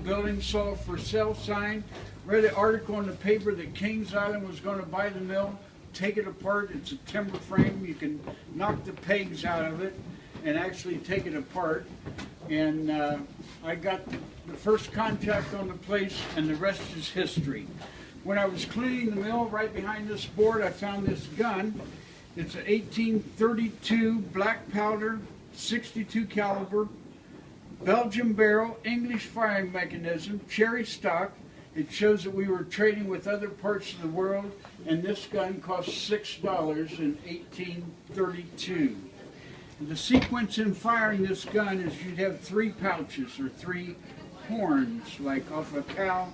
building, saw a for sale sign, read an article in the paper that Kings Island was going to buy the mill, take it apart. It's a timber frame. You can knock the pegs out of it and actually take it apart. And I got the first contact on the place, and the rest is history. When I was cleaning the mill, right behind this board, I found this gun. It's an 1832 black powder, 62 caliber, Belgian barrel, English firing mechanism, cherry stock. It shows that we were trading with other parts of the world, and this gun cost $6 in 1832. The sequence in firing this gun is you'd have 3 pouches or 3 horns, like off a cow,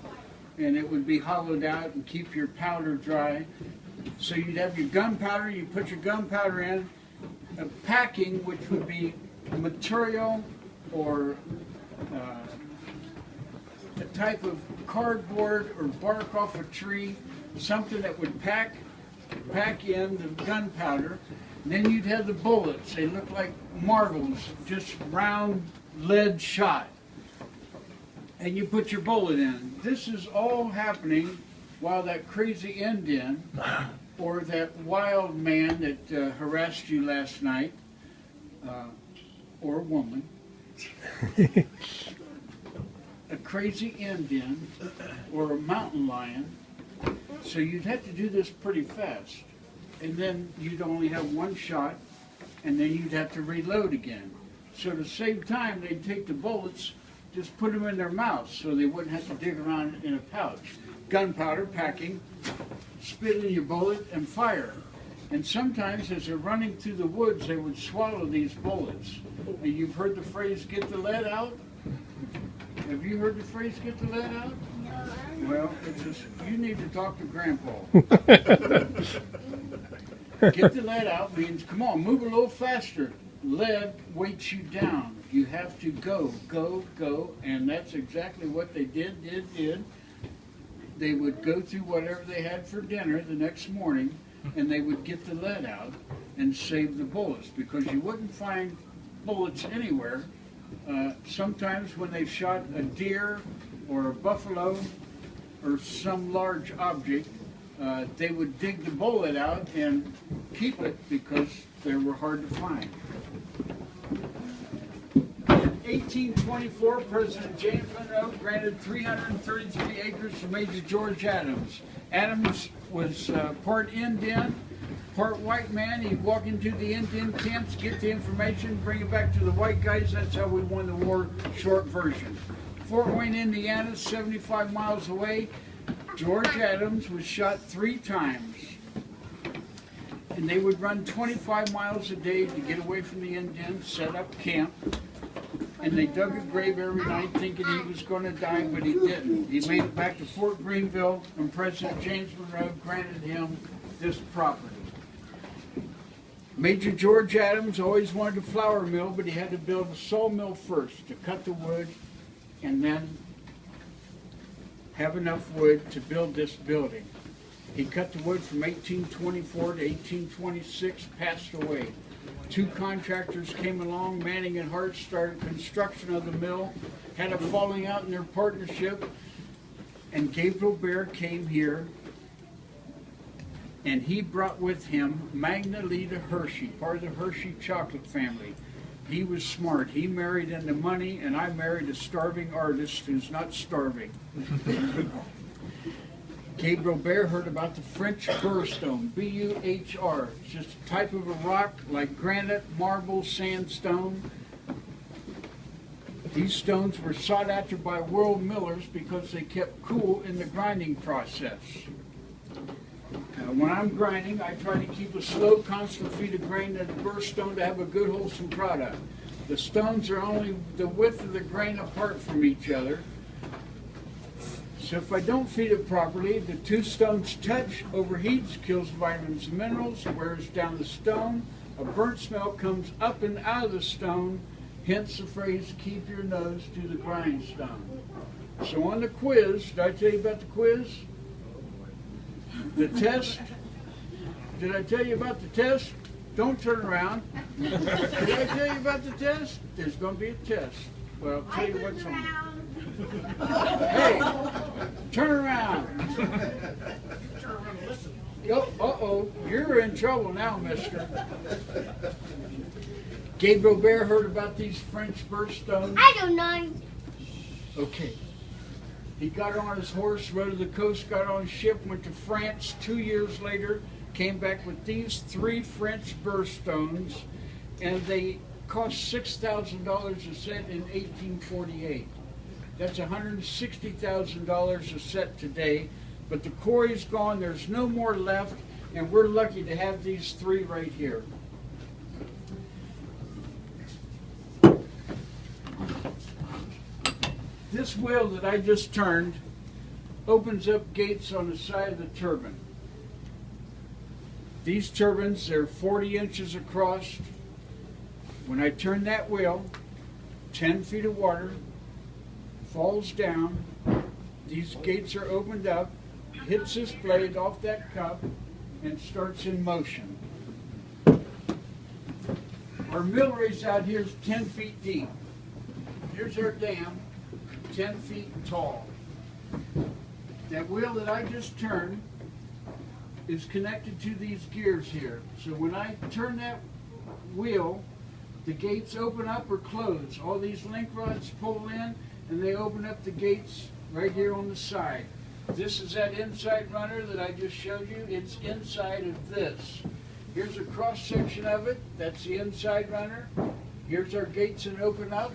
and it would be hollowed out and keep your powder dry. So you'd have your gunpowder, you put your gunpowder in, a packing, which would be material or a type of cardboard or bark off a tree, something that would pack in the gunpowder. And then you'd have the bullets. They look like marbles, just round lead shot. And you put your bullet in. This is all happening while that crazy Indian or that wild man that harassed you last night, or woman, a crazy Indian or a mountain lion. So you'd have to do this pretty fast. And then you'd only have 1 shot, and then you'd have to reload again. So to save time, they'd take the bullets, just put them in their mouths so they wouldn't have to dig around in a pouch. Gunpowder, packing, spit in your bullet, and fire. And sometimes as they're running through the woods, they would swallow these bullets. And you've heard the phrase, get the lead out? Have you heard the phrase, get the lead out? No. Well, it's just, you need to talk to Grandpa. Get the lead out means, come on, move a little faster. Lead weights you down. You have to go, go, go, and that's exactly what they did. They would go through whatever they had for dinner the next morning, and they would get the lead out and save the bullets, because you wouldn't find bullets anywhere. Sometimes when they shot a deer or a buffalo or some large object, they would dig the bullet out and keep it because they were hard to find. In 1824, President James Monroe granted 333 acres to Major George Adams. Adams was part Indian, part white man. He'd walk into the Indian camps, get the information, bring it back to the white guys. That's how we won the war, short version. Fort Wayne, Indiana, 75 miles away. George Adams was shot 3 times. And they would run 25 miles a day to get away from the Indians, set up camp. And they dug a grave every night thinking he was going to die, but he didn't. He made it back to Fort Greenville, and President James Monroe granted him this property. Major George Adams always wanted a flour mill, but he had to build a sawmill first to cut the wood and then have enough wood to build this building. He cut the wood from 1824 to 1826, passed away. 2 contractors came along, Manning and Hart, started construction of the mill, had a falling out in their partnership, and Gabriel-Bear came here, and he brought with him Magna Lita Hershey, part of the Hershey chocolate family. He was smart. He married into money, and I married a starving artist who's not starving. Gabriel-Bear heard about the French burrstone, B-U-H-R. It's just a type of a rock like granite, marble, sandstone. These stones were sought after by world millers because they kept cool in the grinding process. When I'm grinding, I try to keep a slow, constant feed of grain in the burrstone to have a good, wholesome product. The stones are only the width of the grain apart from each other. So if I don't feed it properly, the 2 stones touch, overheats, kills vitamins and minerals, wears down the stone. A burnt smell comes up and out of the stone, hence the phrase, keep your nose to the grindstone. So on the quiz, did I tell you about the quiz? The test? Did I tell you about the test? Don't turn around. Did I tell you about the test? There's going to be a test. Well, I'll tell you what's on. Turn around. Uh-oh, you're in trouble now, mister. Gabriel Bear heard about these French birthstones? I don't know. Okay. He got on his horse, rode to the coast, got on a ship, went to France 2 years later, came back with these 3 French birthstones, and they cost $6,000 a set in 1848. That's $160,000 a set today, but the quarry's gone, there's no more left, and we're lucky to have these 3 right here. This wheel that I just turned opens up gates on the side of the turbine. These turbines, they're 40 inches across. When I turn that wheel, 10 feet of water falls down. These gates are opened up, hits this blade off that cup, and starts in motion. Our mill race out here is 10 feet deep. Here's our dam, 10 feet tall. That wheel that I just turned is connected to these gears here. So when I turn that wheel, the gates open up or close. All these link rods pull in and they open up the gates right here on the side. This is that inside runner that I just showed you. It's inside of this. Here's a cross section of it. That's the inside runner. Here's our gates that open up.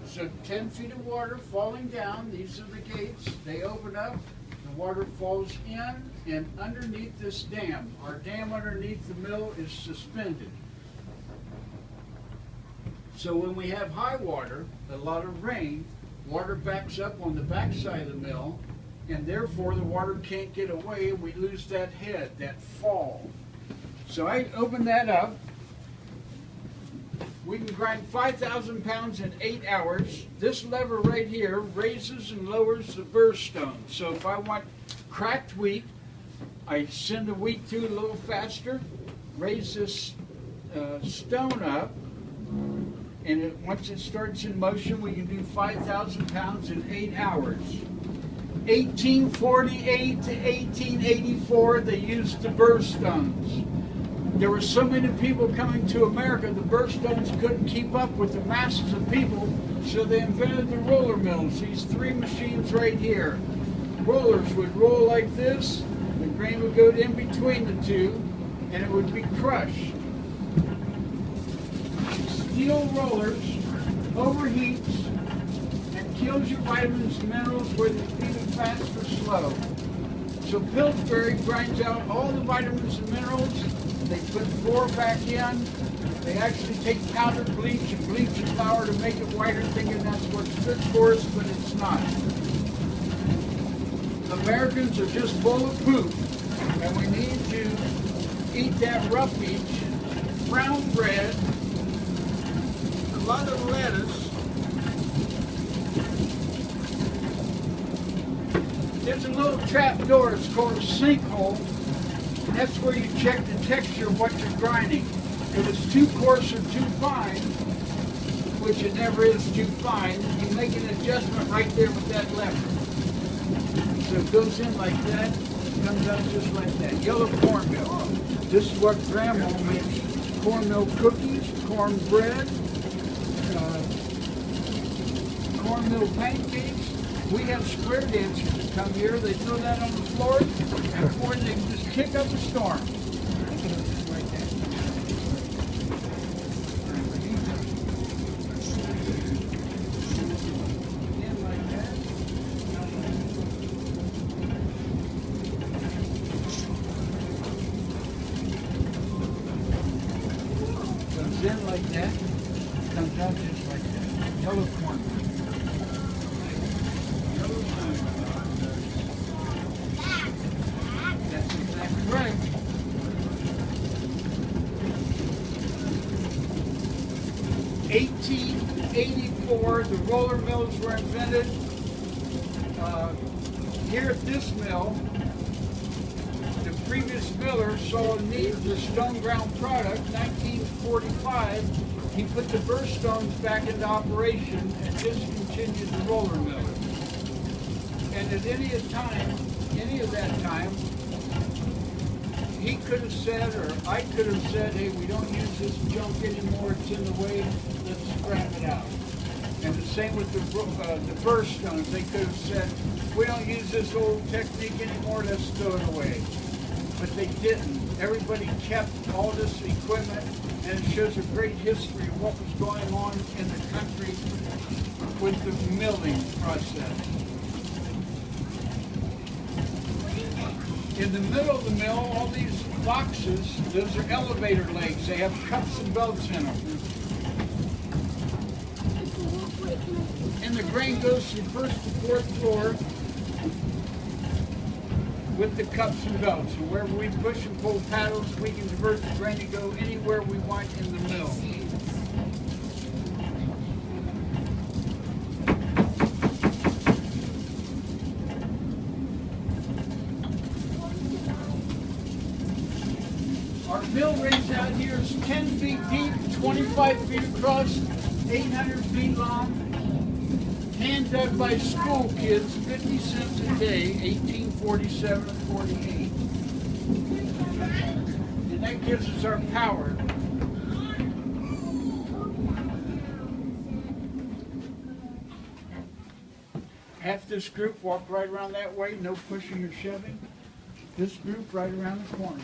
So 10 feet of water falling down, these are the gates, they open up, the water falls in and underneath this dam. Our dam underneath the mill is suspended. So when we have high water, a lot of rain, water backs up on the backside of the mill, and therefore the water can't get away, and we lose that head, that fall. So I open that up. We can grind 5,000 pounds in 8 hours. This lever right here raises and lowers the burr stone. So if I want cracked wheat, I send the wheat through a little faster, raise this stone up, and once it starts in motion, we can do 5,000 pounds in 8 hours. 1848 to 1884, they used the burr stones. There were so many people coming to America, the burr stones couldn't keep up with the masses of people, so they invented the roller mills, these 3 machines right here. Rollers would roll like this, the grain would go in between the 2, and it would be crushed. Steel rollers overheats and kills your vitamins and minerals whether you feed it fast or slow. So Pillsbury grinds out all the vitamins and minerals. They put 4 back in. They actually take powdered bleach and bleach the flour to make it whiter, thinking that's what's good for us, but it's not. Americans are just full of poop, and we need to eat that roughage, brown bread, a lot of lettuce. There's a little trap door, it's called a sinkhole. And that's where you check the texture of what you're grinding. If it's too coarse or too fine, which it never is too fine, you make an adjustment right there with that lever. So it goes in like that, comes out just like that. Yellow cornmeal. This is what Grandma makes. Cornmeal cookies, cornbread, cornmeal pancakes. We have square dancers that come here. They throw that on the floor, and before they can just kick up a storm. Like that. In like that. Comes in like that. Comes out just like that. Yellow cornmeal. Right. 1884, the roller mills were invented. Here at this mill, the previous miller saw a need for stone ground product. 1945, he put the burr stones back into operation and discontinued the roller mill. And at any of that time, he could have said, or I could have said, hey, we don't use this junk anymore, it's in the way, let's scrap it out. And the same with the birthstones, they could have said, we don't use this old technique anymore, let's throw it away. But they didn't. Everybody kept all this equipment, and it shows a great history of what was going on in the country with the milling process. In the middle of the mill, all these boxes, those are elevator legs. They have cups and belts in them. And the grain goes from first to fourth floor with the cups and belts. So wherever we push and pull paddles, we can divert the grain to go anywhere we want in the mill. Our mill race out here is 10 feet deep, 25 feet across, 800 feet long. Hand dug by school kids, 50 cents a day, 1847 and 48. And that gives us our power. Half this group walked right around that way, no pushing or shoving. This group right around the corner.